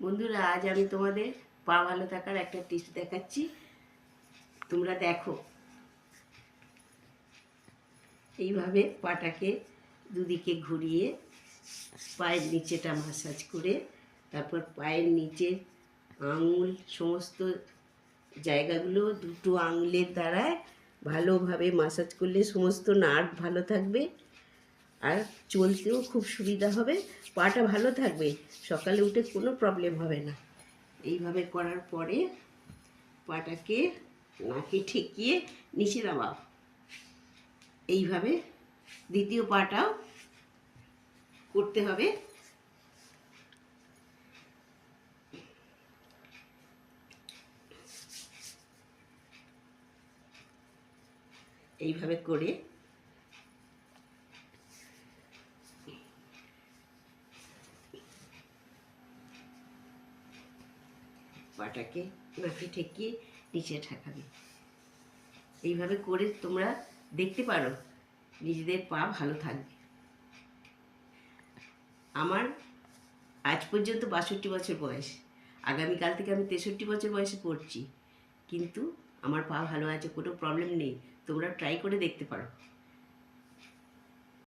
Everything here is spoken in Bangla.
বন্ধুরা, আজ আমি তোমাদের পা ভালো থাকার একটা টিপস দেখাচ্ছি, তোমরা দেখো। এইভাবে পাটাকে দুদিকে ঘুরিয়ে পায়ের নিচেটা মাসাজ করে, তারপর পায়ের নিচে আঙুল সমস্ত জায়গাগুলো দুটো আঙুলের দ্বারায় ভালোভাবে মাসাজ করলে সমস্ত নার্ভ ভালো থাকবে, আর চলতেও খুব সুবিধা হবে, পাটা ভালো থাকবে, সকালে উঠে কোনো প্রবলেম হবে না। এইভাবে করার পরে পাটাকে নাকে ঠেকিয়ে নিচে নামাও। এইভাবে দ্বিতীয় পাটাও করতে হবে। এইভাবে করে পাটাকে নাকে ঠেকিয়ে নিচে ঠেকাবে। এইভাবে করে তোমরা দেখতে পারো, নিজেদের পা ভালো থাকবে। আমার আজ পর্যন্ত ৬২ বছর বয়স, আগামীকাল থেকে আমি ৬৩ বছর বয়সে পড়ছি, কিন্তু আমার পা ভালো আছে, কোনো প্রবলেম নেই। তোমরা ট্রাই করে দেখতে পারো।